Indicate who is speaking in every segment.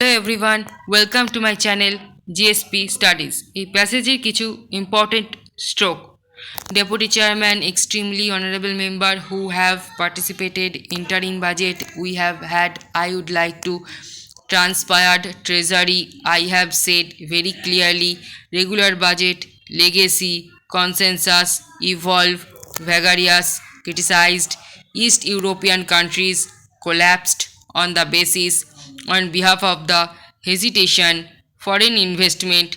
Speaker 1: Hello everyone, welcome to my channel GSP studies. এই প্যাসেজের কিছু important stroke. Deputy chairman, extremely honorable member who have participated interim budget we have had, I would like to transpired treasury. I have said very clearly regular budget, legacy, consensus, evolve, vagaries, criticized, East European countries collapsed on the basis on behalf of the hesitation, foreign investment,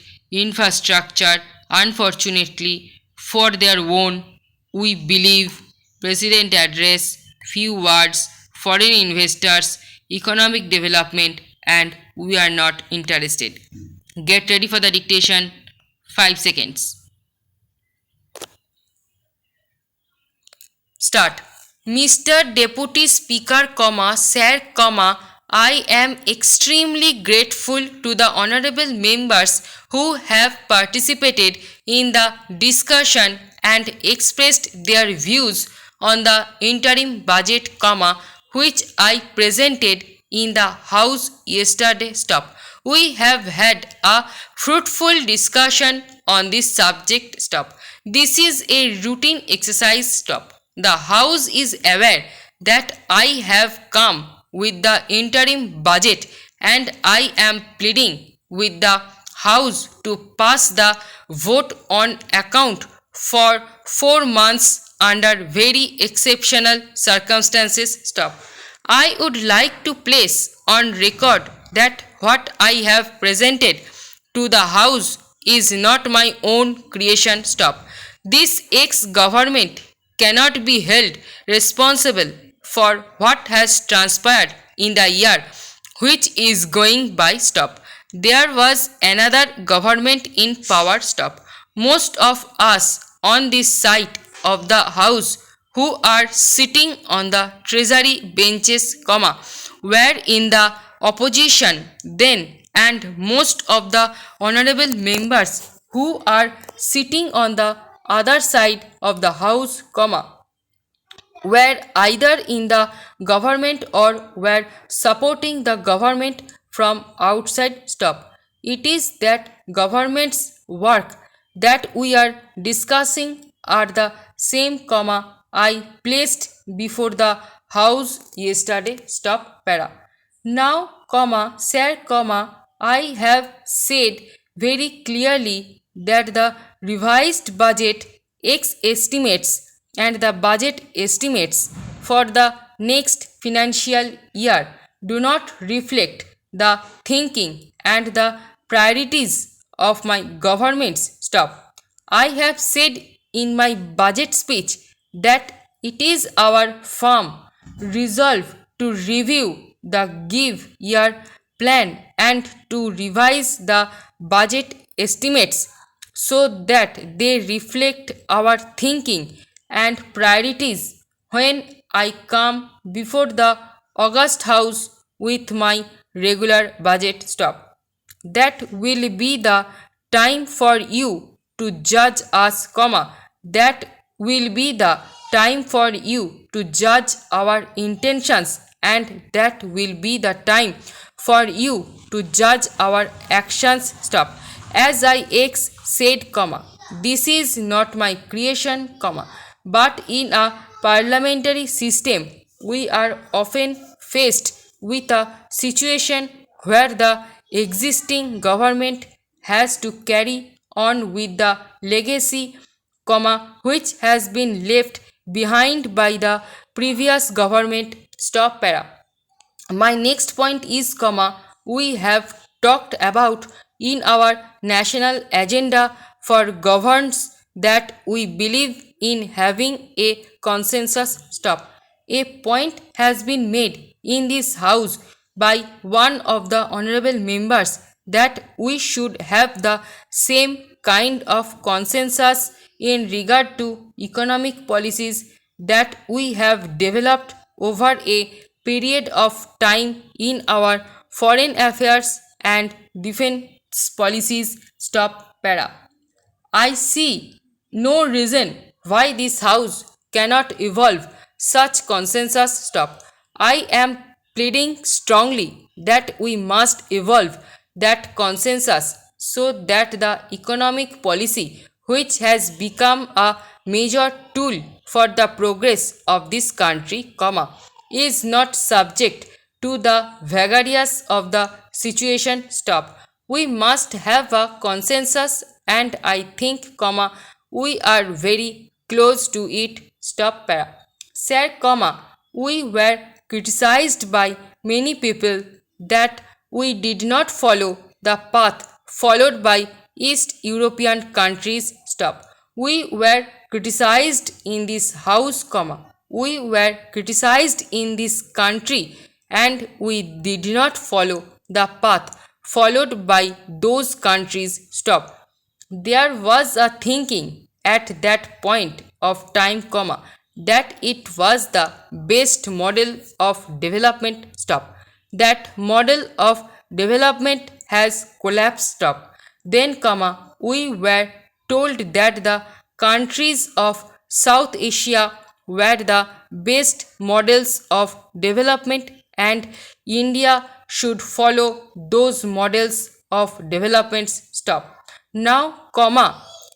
Speaker 1: infrastructure, unfortunately for their own, we believe, President address, few words, foreign investors, economic development, and we are not interested. Get ready for the dictation. 5 seconds. Start. Mr. Deputy Speaker, Sir, I am extremely grateful to the honorable members who have participated in the discussion and expressed their views on the interim budget, which I presented in the House yesterday. Stop. We have had a fruitful discussion on this subject. Stop. This is a routine exercise. Stop. The House is aware that I have come with the interim budget and I am pleading with the House to pass the vote on account for 4 months under very exceptional circumstances. Stop. I would like to place on record that what I have presented to the House is not my own creation. Stop. This ex-government cannot be held responsible for what has transpired in the year which is going by. Stop. There was another government in power. Stop. Most of us on this side of the house who are sitting on the treasury benches, were in the opposition then, and most of the honorable members who are sitting on the other side of the house, were either in the government or were supporting the government from outside. Stop. It is that government's work that we are discussing are the same, I placed before the House yesterday. Stop. Para. Now, sir, I have said very clearly that the revised budget estimates and the budget estimates for the next financial year do not reflect the thinking and the priorities of my governments. Stop. I have said in my budget speech that it is our firm resolve to review the give year plan and to revise the budget estimates so that they reflect our thinking and priorities when I come before the August House with my regular budget. Stop. That will be the time for you to judge us, that will be the time for you to judge our intentions, and that will be the time for you to judge our actions. Stop. As I said, this is not my creation, but in a parliamentary system we are often faced with a situation where the existing government has to carry on with the legacy, which has been left behind by the previous government. Stop. Para. My next point is, we have talked about in our national agenda for governance that we believe in having a consensus. Stop. A point has been made in this house by one of the honorable members that we should have the same kind of consensus in regard to economic policies that we have developed over a period of time in our foreign affairs and defense policies. Stop. Para. I see no reason why this house cannot evolve such consensus. Stop. I am pleading strongly that we must evolve that consensus so that the economic policy, which has become a major tool for the progress of this country, is not subject to the vagaries of the situation. We must have a consensus, and I think, we are very close to it. Sir, we were criticized by many people that we did not follow the path followed by East European countries. We were criticized in this house, we were criticized in this country, and we did not follow the path followed by those countries. There was a thinking at that point of time, that it was the best model of development. That model of development has collapsed. Then, we were told that the countries of South Asia were the best models of development and India should follow those models of development. Now,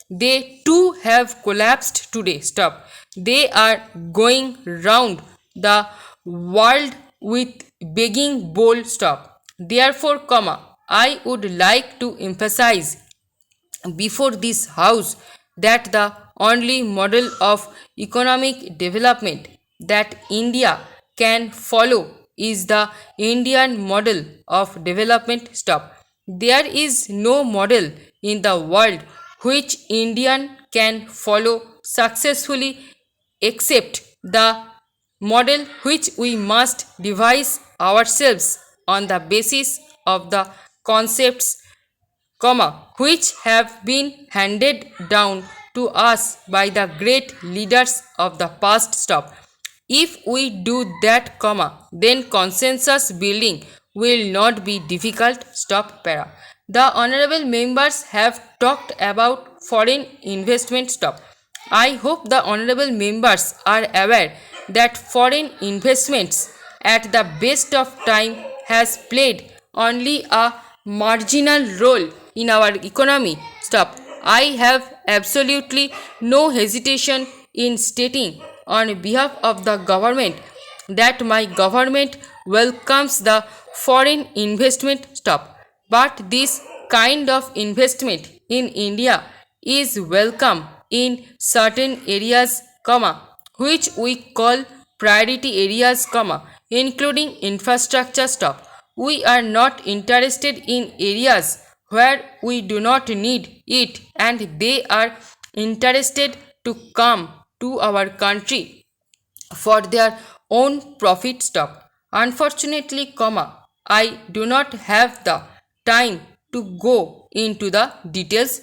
Speaker 1: they too have collapsed today. They are going round the world with begging bowl. Therefore, I would like to emphasize before this house that the only model of economic development that India can follow is the Indian model of development. There is no model in the world which Indian can follow successfully except the model which we must devise ourselves on the basis of the concepts, which have been handed down to us by the great leaders of the past. If we do that, then consensus building will not be difficult. The honorable members have talked about foreign investment. I hope the honorable members are aware that foreign investments at the best of time has played only a marginal role in our economy. I have absolutely no hesitation in stating on behalf of the government that my government welcomes the foreign investment. But this kind of investment in India is welcome in certain areas, which we call priority areas, including infrastructure. We are not interested in areas where we do not need it, and they are interested to come to our country for their own profit. Unfortunately, I do not have the time to go into the details.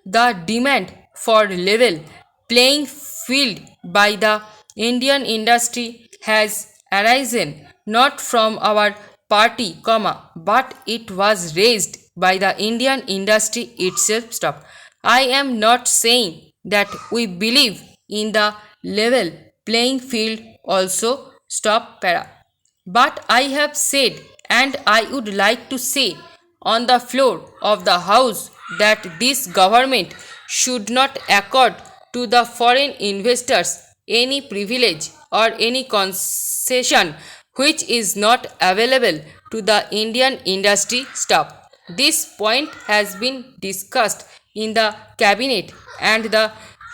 Speaker 1: The demand for level playing field by the Indian industry has arisen not from our party, but it was raised by the Indian industry itself. I am not saying that we believe in the level playing field also. But I have said, and I would like to say on the floor of the house, that this government should not accord to the foreign investors any privilege or any concession which is not available to the Indian industry. This point has been discussed in the cabinet, and the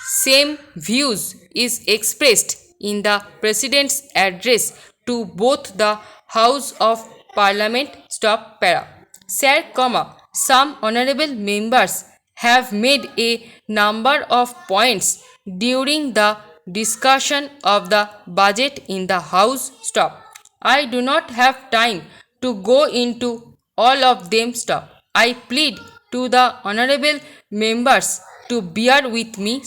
Speaker 1: same views is expressed in the President's address to both the House of Parliament. Sir, some honorable members have made a number of points during the discussion of the budget in the House. I do not have time to go into all of them. I plead to the honorable members to bear with me.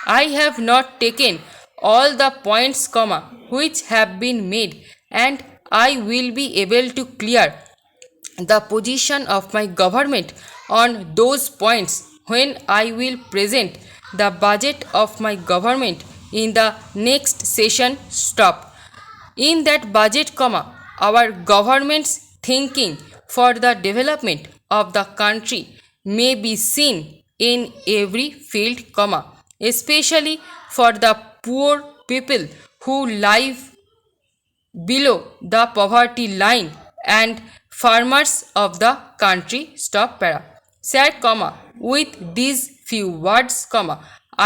Speaker 1: I have not taken all the points, which have been made, and I will be able to clear the position of my government on those points when I will present the budget of my government in the next session. In that budget, our government's thinking for the development of the country may be seen in every field, especially for the poor people who live below the poverty line and farmers of the country. Sir, with these few words,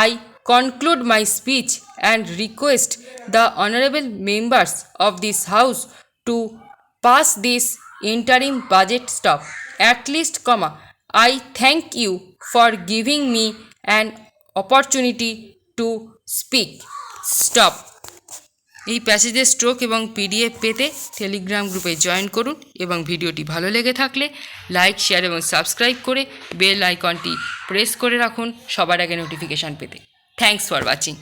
Speaker 1: I conclude my speech and request the honorable members of this house to pass this interim budget. At least, I thank you for giving me an opportunity to speak. Stop. এই প্যাসেজের stroke এবং PDF পেতে Telegram গ্রুপে join করুন এবং ভিডিওটি ভালো লেগে থাকলে লাইক, শেয়ার এবং সাবস্ক্রাইব করে বেল আইকনটি প্রেস করে রাখুন সবার আগে নোটিফিকেশান পেতে। Thanks for watching.